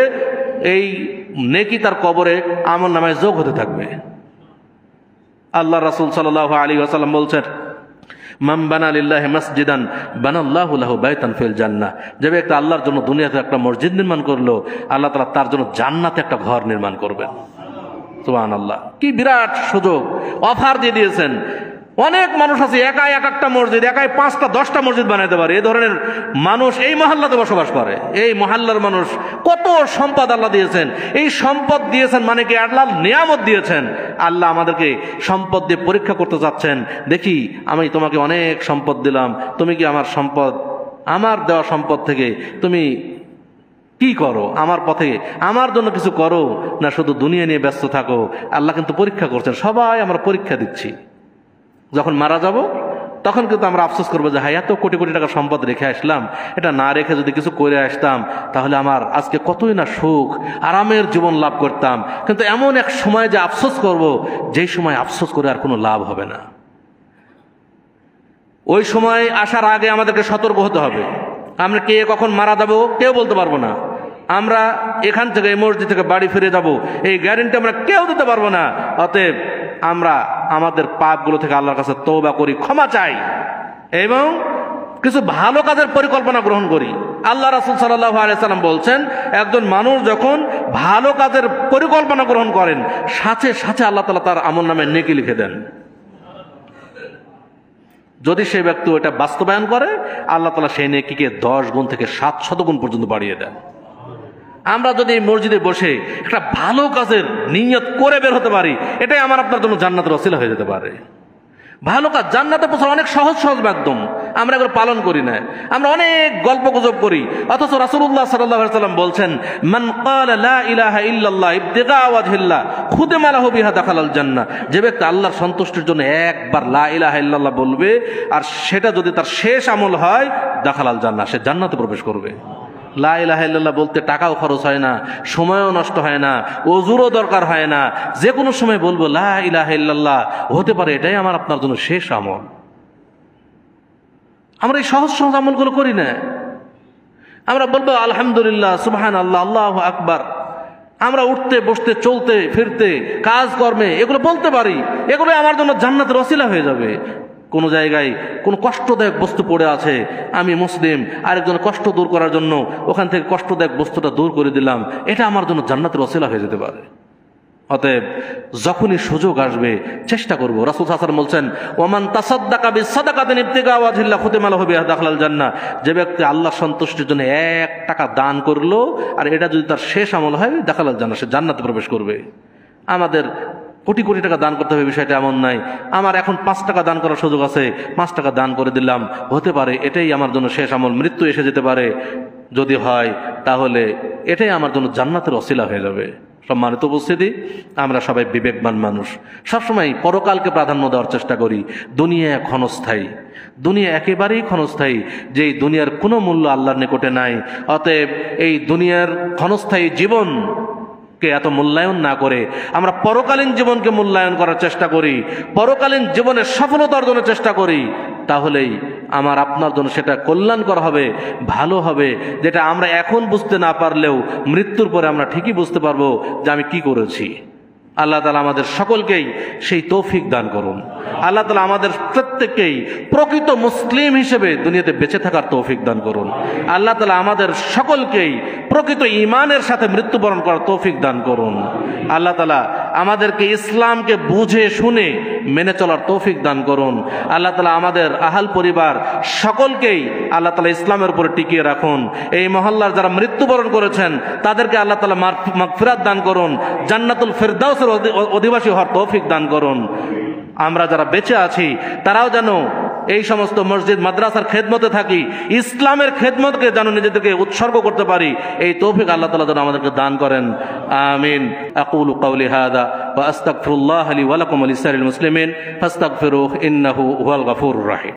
এই নেকি তার কবরে আমল নামায় যোগ হতে থাকবে। আল্লাহ রাসূল সাল্লাল্লাহু আলাইহি ওয়াসাল্লাম বলছেন, মান বানা লিল্লাহি মাসজিদান বানাল্লাহু লাহু বাইতান ফিল জান্নাহ। যে ব্যক্তি আল্লাহর জন্য দুনিয়াতে একটা মসজিদ নির্মাণ করলো, আল্লাহ তাআলা তার জন্য জান্নাতে একটা ঘর নির্মাণ করবেন। সুবহানাল্লাহ, কি বিরাট সুযোগ, অফার দিয়ে দিয়েছেন। অনেক মানুষ আছে একাই একটা মসজিদ, একাই 5টা 10টা মসজিদ বানাইতে পারে। এই ধরনের মানুষ এই মহল্লাতে বসবাস করে। এই মহল্লার মানুষ কত সম্পদ আল্লাহ দিয়েছেন। এই সম্পদ দিয়েছেন মানে কি আল্লাহ নিয়ামত দিয়েছেন। আল্লাহ আমাদেরকে সম্পদ দিয়ে পরীক্ষা করতে চাচ্ছেন। দেখি, আমি তোমাকে অনেক সম্পদ দিলাম, তুমি কি আমার সম্পদ, আমার দেওয়া সম্পদ থেকে তুমি কি করো? আমার পথে আমার জন্য কিছু করো, না শুধু দুনিয়া নিয়ে ব্যস্ত থাকো? আল্লাহ কিন্তু পরীক্ষা করছেন। সবাই আমরা পরীক্ষা দিচ্ছি। যখন মারা যাব তখন কিন্তু আমরা আফসোস করবো যে এত কোটি কোটি টাকা সম্পদ রেখে আসলাম, এটা না রেখে যদি কিছু করে আসতাম তাহলে আমার আজকে কতই না সুখ আরামের জীবন লাভ করতাম। কিন্তু এমন এক সময় যে আফসোস করব, যেই সময় আফসোস করে আর কোনো লাভ হবে না। ওই সময় আসার আগে আমাদেরকে সতর্ক হতে হবে। আমরা কে কখন মারা যাব কেউ বলতে পারবো না। আমরা এখান থেকে এই মসজিদ থেকে বাড়ি ফিরে যাব এই গ্যারান্টি আমরা কেউ দিতে পারবো না। অতএব আমরা আমাদের পাপগুলো থেকে আল্লাহর কাছে তওবা করি, ক্ষমা চাই এবং কিছু ভালো কাজের পরিকল্পনা গ্রহণ করি। আল্লাহ রাসূল সাল্লাল্লাহু আলাইহি সাল্লাম বলছেন, একজন মানুষ যখন ভালো কাজের পরিকল্পনা গ্রহণ করেন সাথে সাথে আল্লাহ তাআলা তার আমলনামে নেকি লিখে দেন। যদি সেই ব্যক্তি ওটা বাস্তবায়ন করে আল্লাহ তাআলা সেই নেকিকে 10 গুণ থেকে 700 গুণ পর্যন্ত বাড়িয়ে দেন। আমরা যদি মসজিদে বসে একটা ভালো কাজের নিয়ত করে বের হতে পারি, এটাই আমার আপনার জন্য জান্নাতের ওসিলা হয়ে যেতে পারে। ভালো কাজ জান্নাতে পৌঁছার অনেক সহজ সহজ মাধ্যম, আমরা এগুলো পালন করি না। আমরা অনেক গল্প গুজব করি, অথচ রাসূলুল্লাহ সাল্লাল্লাহু আলাইহি ওয়াসাল্লাম বলছেন, মান ক্বালা লা ইলাহা ইল্লাল্লাহ ইবতিগা ওয়াজহিল্লাহ খুতিমা লাহু বিহা দাখালাল জান্নাহ। যে ব্যক্তি আল্লাহর সন্তুষ্টির জন্য একবার লা ইলাহা ইল্লাল্লাহ বলবে আর সেটা যদি তার শেষ আমল হয়, দাখালাল জান্নাহ, সে জান্নাতে প্রবেশ করবে। লা ইলাহা ইল্লাল্লাহ বলতে টাকাও খরচ হয় না, সময়ও নষ্ট হয় না, ওযুরও দরকার হয় না, যে কোনো সময় বলবো লা ইলাহা ইল্লাল্লাহ, হতে পারে এটাই আমার আপনার জন্য শেষ আমল। আমরা এই সহজ সহজ আমলগুলো করি না। আমরা বলবো আলহামদুলিল্লাহ, সুবহানাল্লাহ, আল্লাহু আকবার। আমরা উঠতে বসতে চলতে ফিরতে কাজ কর্মে এগুলো বলতে পারি, এগুলো আমার জন্য জান্নাতের ওসিলা হয়ে যাবে। কোনো জায়গায় কোনো কষ্টদায়ক বস্তু পড়ে আছে, আমি মুসলিম, আরেকজনের কষ্ট দূর করার জন্য ওখান থেকে কষ্টদায়ক বস্তুটা দূর করে দিলাম, এটা আমার জন্য জান্নাতের ওসিলা হয়ে যেতে পারে। অতএব যখনই সুযোগ আসবে চেষ্টা করবো। রাসূল সাল্লাল্লাহু আলাইহি ওয়াসাল্লাম বলছেন, ওমান তাসাদ্দাকা বিসাদাকাতিন ইবতিগা ওয়াজহিল্লাহ খুতিমা লাহু বিহা দাখালাল জান্নাহ। যে ব্যক্তি আল্লাহর সন্তুষ্টির জন্য 1 টাকা দান করলো আর এটা যদি তার শেষ আমল হয়, দাখালাল জান্নাহ, সে জান্নাতে প্রবেশ করবে। আমাদের কোটি কোটি টাকা দান করতে হবে বিষয়টা এমন নাই। আমার এখন 5 টাকা দান করার সুযোগ আছে, 5 টাকা দান করে দিলাম, হতে পারে এটাই আমার জন্য শেষ আমল, মৃত্যু এসে যেতে পারে। যদি হয় তাহলে এটাই আমার জন্য জান্নাতের ওসিলা হয়ে যাবে। সম্মানিত উপস্থিতি, আমরা সবাই বিবেকবান মানুষ, সবসময় পরকালকে প্রাধান্য দেওয়ার চেষ্টা করি। দুনিয়া ক্ষণস্থায়ী, দুনিয়া একেবারেই ক্ষণস্থায়ী, যেই দুনিয়ার কোনো মূল্য আল্লাহর নিকটে নাই। অতএব এই দুনিয়ার ক্ষণস্থায়ী জীবন কে এত মূল্যায়ন না করে আমরা পরকালীন জীবনকে মূল্যায়ন করার চেষ্টা করি, পরকালীন জীবনে সফলতা অর্জনের চেষ্টা করি, তাহলেই আমার আপনার জন্য সেটা কল্যাণকর হবে, ভালো হবে। যেটা আমরা এখন বুঝতে না পারলেও মৃত্যুর পরে আমরা ঠিকই বুঝতে পারবো যে আমি কি করেছি। আল্লাহ তাআলা আমাদের সকলকেই সেই তৌফিক দান করুন। আল্লাহ তাআলা আমাদের প্রত্যেককেই প্রকৃত মুসলিম হিসেবে দুনিয়াতে বেঁচে থাকার তৌফিক দান করুন। আল্লাহ তাআলা আমাদের সকলকেই প্রকৃত ঈমানের সাথে মৃত্যুবরণ করার তৌফিক দান করুন। আল্লাহ তাআলা আমাদেরকে ইসলামকে বুঝে শুনে মেনে চলার তৌফিক দান করুন। আল্লাহ তাআলা আমাদের আহাল পরিবার সকলকেই আল্লাহ তাআলা ইসলামের উপরে টিকিয়ে রাখুন। এই মহল্লার যারা মৃত্যুবরণ করেছেন তাদেরকে আল্লাহ তাআলা মাগফিরাত দান করুন, জান্নাতুল ফেরদাউসের অধিবাসী হওয়ার তৌফিক দান করুন। আমরা যারা বেঁচে আছি তারাও যেন এই সমস্ত মসজিদ মাদ্রাসার খেদমতে থাকি, ইসলামের খেদমতকে যেন নিজেদেরকে উৎসর্গ করতে পারি, এই তৌফিক আল্লাহ তাআলা যেন আমাদেরকে দান করেন। আমিন। আকুলু কাওলি হাযা ওয়া আস্তাগফিরুল্লাহ লি ওয়া লাকুম ওয়া লিসাইরিল মুসলিমিন ফাস্তাগফিরুহু ইন্নাহু হুয়াল গফুরুর রাহিম।